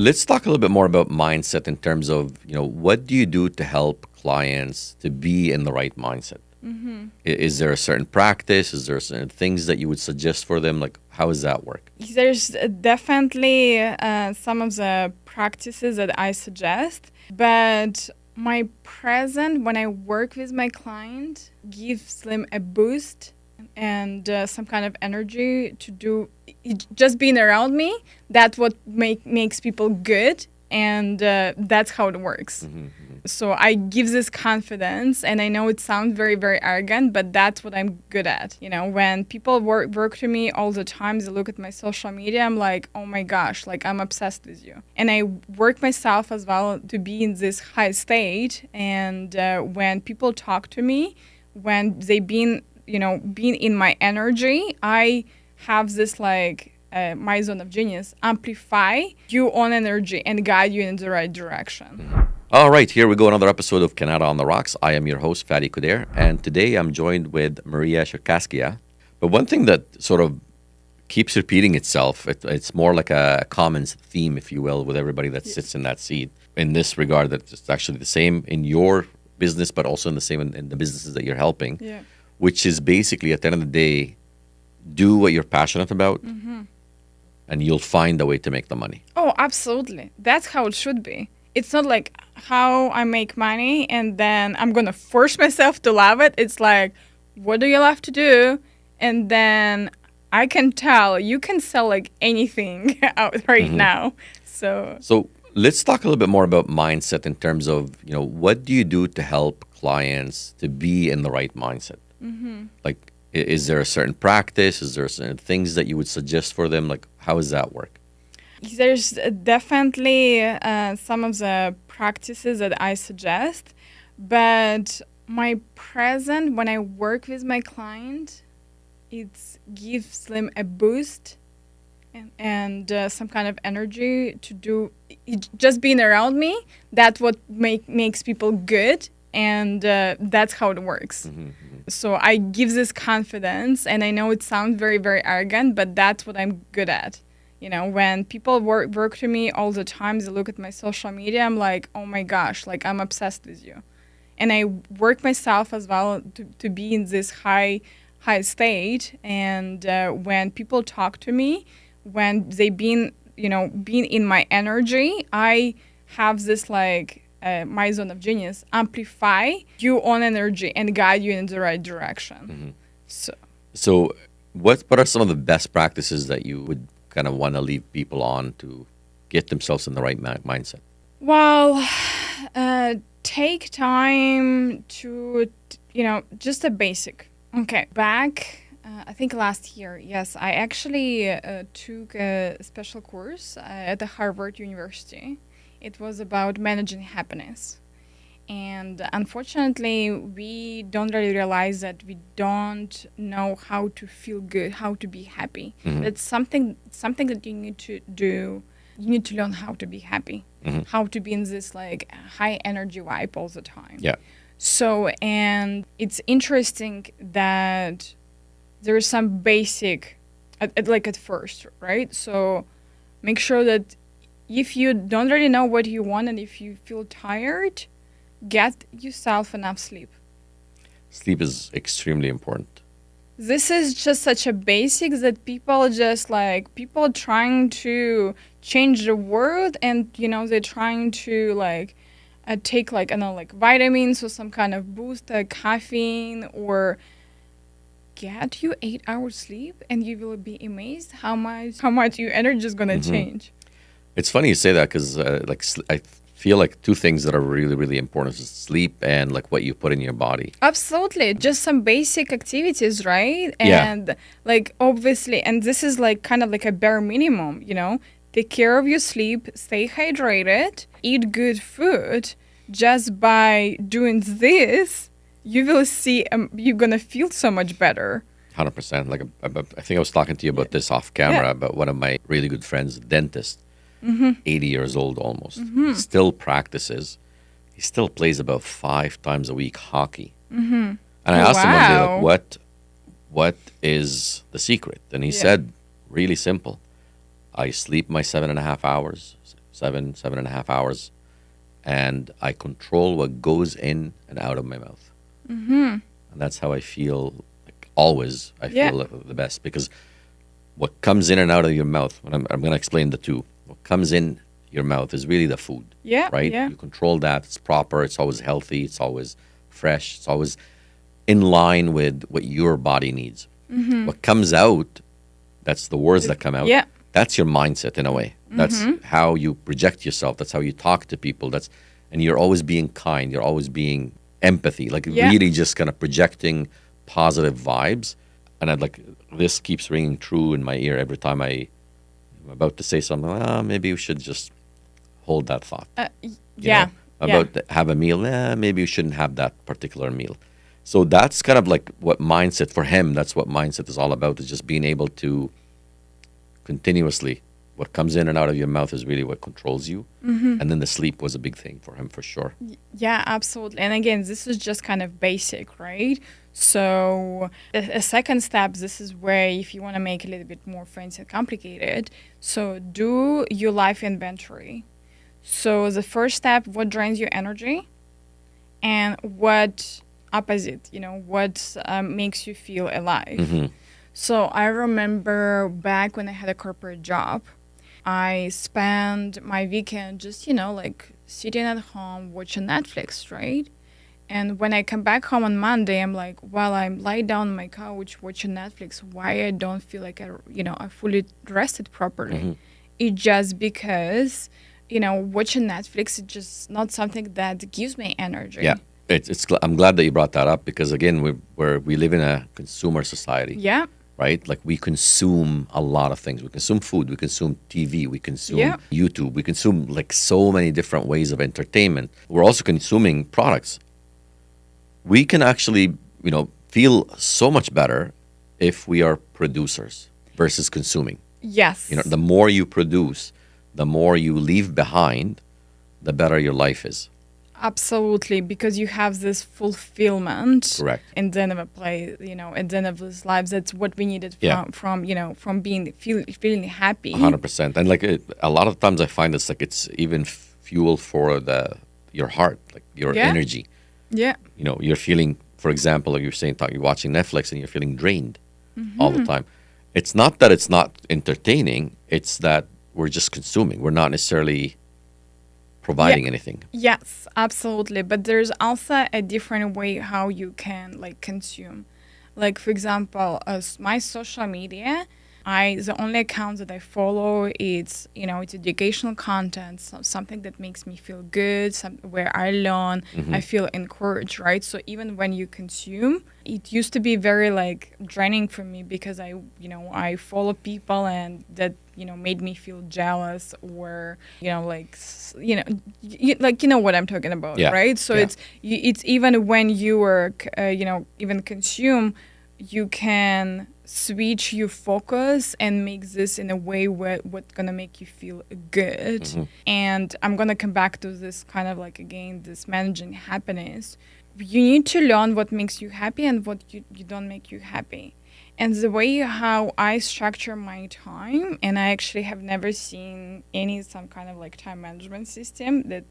let's talk a little bit more about mindset in terms of, what do you do to help clients to be in the right mindset? Is there a certain practice? Is there certain things that you would suggest for them? Like, how does that work? There's definitely some of the practices that I suggest, but my present when I work with my client gives them a boost and some kind of energy to do. Just being around me, that's what makes people good, and that's how it works. So I give this confidence, and I know it sounds very, very arrogant, but that's what I'm good at. When people work to me all the time, they look at my social media, I'm like, oh my gosh, like I'm obsessed with you. And I work myself as well to be in this high state. And when people talk to me, when they being in my energy, I have this my zone of genius, amplify your own energy and guide you in the right direction. All right, here we go. Another episode of Canada on the Rocks. I am your host, Fadi Kuder, and today I'm joined with Maria Shirkaskia. But one thing that sort of keeps repeating itself, it's more like a common theme, if you will, with everybody that sits in that seat. In this regard, that it's actually the same in your business, but also in the businesses that you're helping, which is basically at the end of the day, do what you're passionate about, and you'll find a way to make the money. Oh, absolutely. That's how it should be. It's not like how I make money and then I'm going to force myself to love it. It's like, what do you love to do? And then I can tell you can sell like anything out right now. So let's talk a little bit more about mindset in terms of, what do you do to help clients to be in the right mindset? Like, is there a certain practice? Is there certain things that you would suggest for them? Like, how does that work? There's definitely some of the practices that I suggest, but my present when I work with my client, it gives them a boost and some kind of energy to do. Just being around me, that's what makes people good, and that's how it works. So I give this confidence, and I know it sounds very, very arrogant, but that's what I'm good at. When people work to me all the time, they look at my social media, I'm like, oh my gosh, like I'm obsessed with you. And I work myself as well to be in this high state. And when people talk to me, when they being in my energy, I have this my zone of genius, amplify your own energy and guide you in the right direction. So what are some of the best practices that you would kind of want to leave people on to get themselves in the right mindset? Well, take time to, just a basic. Okay, back, I think last year, yes, I actually took a special course at the Harvard University. It was about managing happiness. And unfortunately, we don't really realize that we don't know how to feel good, how to be happy. That's something that you need to do. You need to learn how to be happy, how to be in this high energy vibe all the time. Yeah. So, and it's interesting that there is some basic, at first, right? So make sure that if you don't really know what you want and if you feel tired, get yourself enough sleep. Sleep is extremely important. This is just such a basic that people just people trying to change the world, and they're trying to take vitamins or some kind of boost, caffeine, or get you 8 hours sleep, and you will be amazed how much your energy is gonna change. It's funny you say that because I feel like two things that are really, really important is sleep and what you put in your body. Absolutely. Just some basic activities, right? Yeah. And obviously, and this is kind of a bare minimum, take care of your sleep, stay hydrated, eat good food. Just by doing this, you will see you're going to feel so much better. 100%. I think I was talking to you about this off camera, about one of my really good friends, a dentist. 80 years old almost, still practices. He still plays about 5 times a week hockey. And I asked him one day, what is the secret? And he said, really simple. I sleep my 7.5 hours, seven and a half hours, and I control what goes in and out of my mouth. And that's how I feel. Like always, I Yeah. feel the best because what comes in and out of your mouth. I'm going to explain the two. What comes in your mouth is really the food, Yeah. right? Yeah. You control that. It's proper. It's always healthy. It's always fresh. It's always in line with what your body needs. What comes out, that's the words that come out. Yeah. That's your mindset in a way. That's how you project yourself. That's how you talk to people. And you're always being kind. You're always being empathy, like Yeah. really just kind of projecting positive vibes. And I'd like this keeps ringing true in my ear every time I'm about to say something. Maybe we should just hold that thought. You Yeah. know, about have a meal. Maybe you shouldn't have that particular meal. So that's kind of like what mindset for him. That's what mindset is all about. Is just being able to continuously. What comes in and out of your mouth is really what controls you. And then the sleep was a big thing for him for sure. Yeah, absolutely. And again, this is just kind of basic, right? So a second step, this is where if you want to make it a little bit more fancy and complicated, so do your life inventory. So the first step, what drains your energy and what opposite, what makes you feel alive. So I remember back when I had a corporate job, I spent my weekend just, like sitting at home watching Netflix, right? And when I come back home on Monday, I'm like, while I'm lie down on my couch watching Netflix, why I don't feel like I fully rested properly. It's just because, watching Netflix is just not something that gives me energy. Yeah, I'm glad that you brought that up because again, we live in a consumer society. Yeah. Right? Like we consume a lot of things. We consume food, we consume TV, we consume Yeah. YouTube, we consume like so many different ways of entertainment. We're also consuming products. We can actually, feel so much better if we are producers versus consuming. Yes. The more you produce, the more you leave behind, the better your life is. Absolutely, because you have this fulfillment. Correct. And then of a play, at the end of this lives. That's what we needed from being feeling happy. 100%. And like a lot of times I find it's even fuel for your heart, like your Yeah. energy. Yeah. You're feeling, for example, like you're saying, you're watching Netflix and you're feeling drained all the time. It's not that it's not entertaining. It's that we're just consuming. We're not necessarily providing anything. Yes, absolutely. But there's also a different way how you can consume. Like for example, my social media, the only account that I follow it's educational content, something that makes me feel good, where I learn, I feel encouraged, right? So even when you consume, it used to be very draining for me because I follow people and that made me feel jealous or what I'm talking about, Yeah. right? So Yeah. it's even when you are even consume, you can switch your focus and make this in a way what's gonna make you feel good. And I'm gonna come back to this kind of again this managing happiness. You need to learn what makes you happy and what you don't make you happy. And the way how I structure my time, and I actually have never seen some kind of time management system that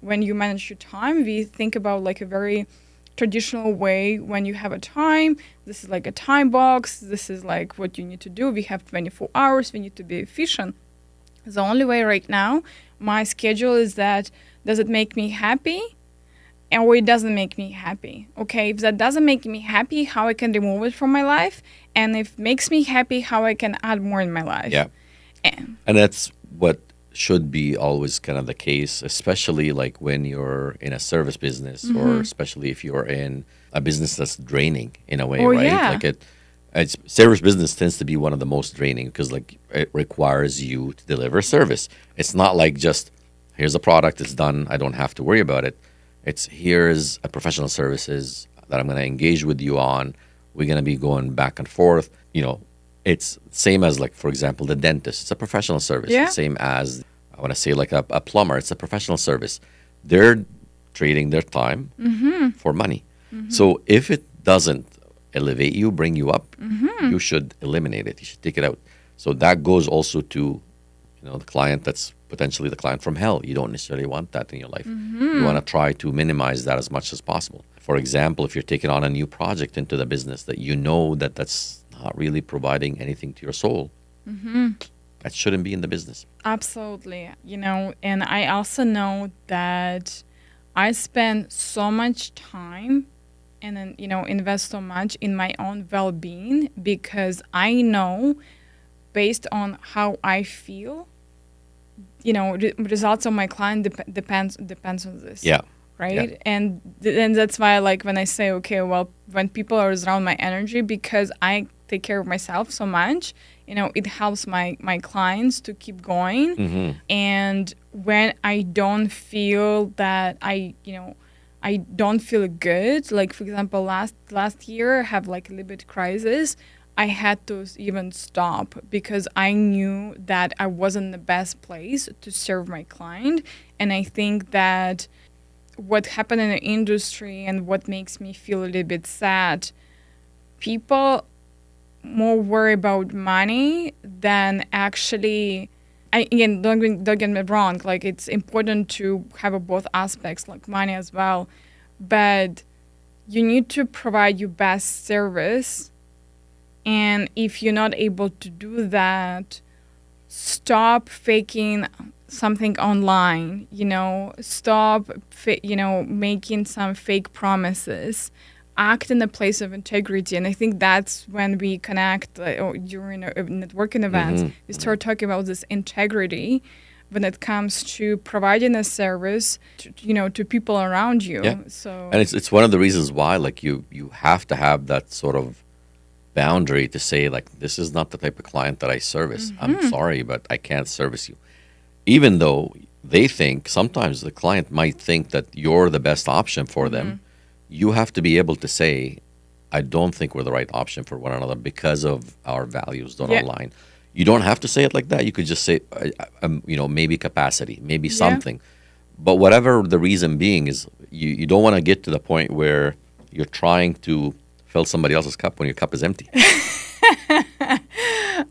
when you manage your time, we think about a very traditional way. When you have a time, this is a time box, this is what you need to do. We have 24 hours, we need to be efficient. The only way right now, my schedule is that, does it make me happy? Or it doesn't make me happy. Okay, if that doesn't make me happy, how I can remove it from my life? And if it makes me happy, how I can add more in my life? Yeah. And that's what should be always kind of the case, especially when you're in a service business or especially if you're in a business that's draining in a way, Oh, right? yeah. It's service business tends to be one of the most draining because it requires you to deliver service. It's not just here's a product, it's done, I don't have to worry about it. It's here's a professional services that I'm going to engage with you on. We're going to be going back and forth. It's same as for example, the dentist. It's a professional service. Yeah. Same as I want to say a plumber. It's a professional service. They're trading their time for money. So if it doesn't elevate you, bring you up, you should eliminate it. You should take it out. So that goes also to the client that's potentially the client from hell. You don't necessarily want that in your life. You want to try to minimize that as much as possible. For example, if you're taking on a new project into the business that you know that that's not really providing anything to your soul, that shouldn't be in the business. Absolutely. And I also know that I spend so much time and then, invest so much in my own well-being because I know based on how I feel, results of my client depends on this. Yeah. Right. Yeah. And that's why, like, when I say, okay, well, when people are around my energy, because I take care of myself so much, it helps my clients to keep going. And when I don't feel that I don't feel good, like, for example, last year I have like a little bit crisis. I had to even stop because I knew that I wasn't the best place to serve my client. And I think that what happened in the industry and what makes me feel a little bit sad, people more worry about money than actually, again, don't get me wrong, like, it's important to have both aspects, like money as well, but you need to provide your best service. And if you're not able to do that, stop faking something online, stop, making some fake promises, act in a place of integrity. And I think that's when we connect during networking events. We start talking about this integrity when it comes to providing a service to people around you. Yeah. So, and it's one of the reasons why, like, you have to have that sort of boundary to say, like, this is not the type of client that I service. I'm sorry, but I can't service you. Even though they think, sometimes the client might think that you're the best option for them, you have to be able to say, I don't think we're the right option for one another because of our values don't align. You don't have to say it like that. You could just say, maybe capacity, maybe something. But whatever the reason being is, you don't want to get to the point where you're trying to fill somebody else's cup when your cup is empty.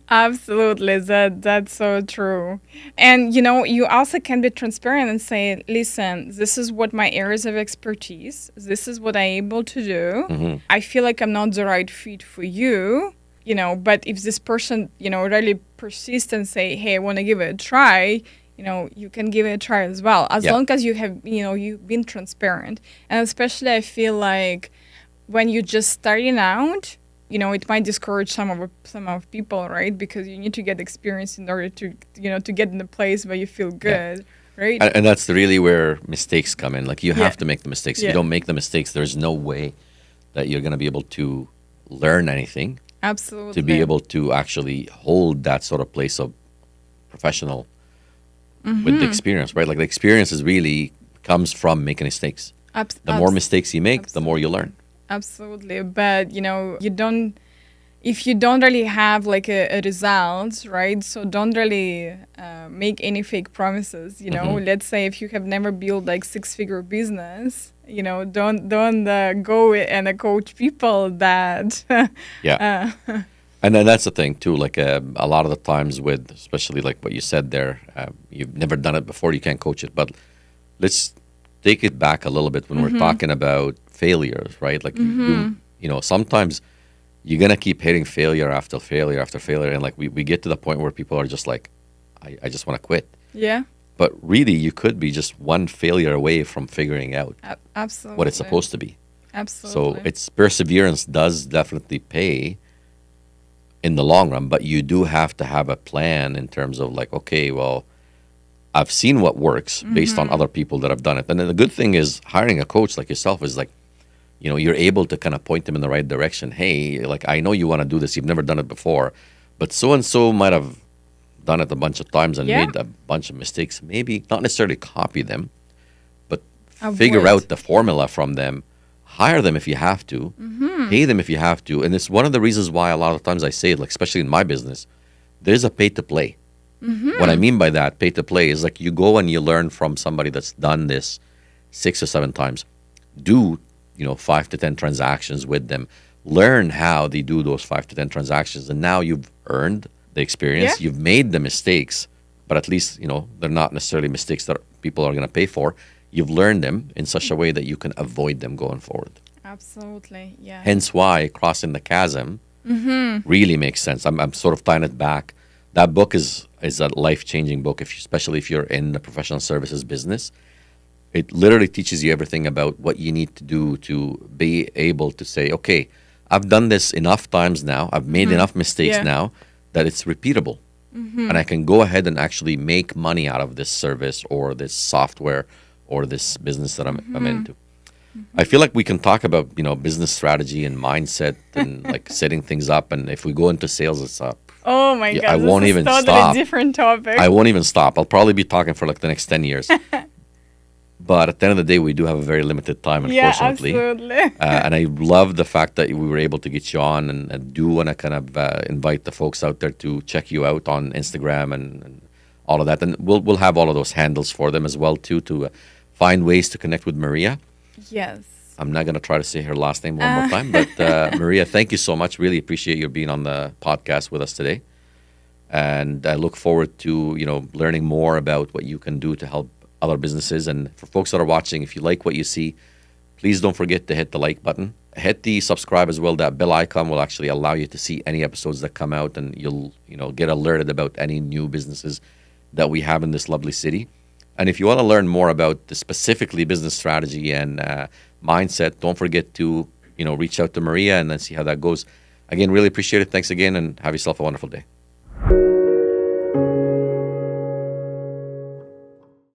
Absolutely, that's so true. And you also can be transparent and say, listen, this is what my areas of expertise, this is what I'm able to do. I feel like I'm not the right fit for you, but if this person really persists and say, hey, I want to give it a try, you can give it a try as well, as long as you have you've been transparent. And especially, I feel like when you're just starting out, it might discourage some of people, right? Because you need to get experience in order to to get in a place where you feel good, right? And that's really where mistakes come in. Like, you have to make the mistakes. If you don't make the mistakes, there's no way that you're going to be able to learn anything. Absolutely. To be able to actually hold that sort of place of professional with the experience, right? Like, the experience is really comes from making mistakes. The more mistakes you make, the more you learn. Absolutely. But, if you don't really have like a result, right? So don't really make any fake promises, Let's say if you have never built like 6-figure business, don't go and coach people that. And then that's the thing too, like a lot of the times with, especially like what you said there, you've never done it before, you can't coach it. But let's take it back a little bit when we're talking about failures, right? Like, sometimes you're going to keep hitting failure after failure after failure. And like, we get to the point where people are just like, I just want to quit. Yeah. But really, you could be just one failure away from figuring out absolutely what it's supposed to be. Absolutely. So it's perseverance does definitely pay in the long run, but you do have to have a plan in terms of like, okay, well, I've seen what works based on other people that have done it. And then the good thing is hiring a coach like yourself is like, you're able to kind of point them in the right direction. Hey, like, I know you want to do this. You've never done it before, but so-and-so might have done it a bunch of times and made a bunch of mistakes. Maybe not necessarily copy them, but figure out the formula from them. Hire them if you have to. Pay them if you have to. And it's one of the reasons why a lot of times I say, like, especially in my business, there's a pay to play. What I mean by that, pay to play, is like you go and you learn from somebody that's done this 6 or 7 times. Do 5 to 10 transactions with them. Learn how they do those 5 to 10 transactions, and now you've earned the experience. You've made the mistakes, but at least, they're not necessarily mistakes that people are going to pay for. You've learned them in such a way that you can avoid them going forward. Absolutely. Yeah. Hence why crossing the chasm really makes sense. I'm sort of tying it back. That book is a life-changing book, especially if you're in the professional services business. It literally teaches you everything about what you need to do to be able to say, okay, I've done this enough times now. I've made enough mistakes Yeah. now that it's repeatable. And I can go ahead and actually make money out of this service or this software or this business that I'm into. I feel like we can talk about, business strategy and mindset and like setting things up. And if we go into sales, it's up. Oh my Yeah, God. I this won't is even totally stop. different topic. I won't even stop. I'll probably be talking for like the next 10 years. But at the end of the day, we do have a very limited time, Yeah, unfortunately. absolutely. And I love the fact that we were able to get you on, and I do want to kind of invite the folks out there to check you out on Instagram and all of that. And we'll have all of those handles for them as well, too, to find ways to connect with Maria. Yes. I'm not going to try to say her last name one more time, but Maria, thank you so much. Really appreciate you being on the podcast with us today. And I look forward to, learning more about what you can do to help other businesses. And for folks that are watching, if you like what you see, please don't forget to hit the like button. Hit the subscribe as well. That bell icon will actually allow you to see any episodes that come out, and you'll, get alerted about any new businesses that we have in this lovely city. And if you want to learn more about the specifically business strategy and mindset, don't forget to, reach out to Maria and then see how that goes. Again, really appreciate it. Thanks again, and have yourself a wonderful day.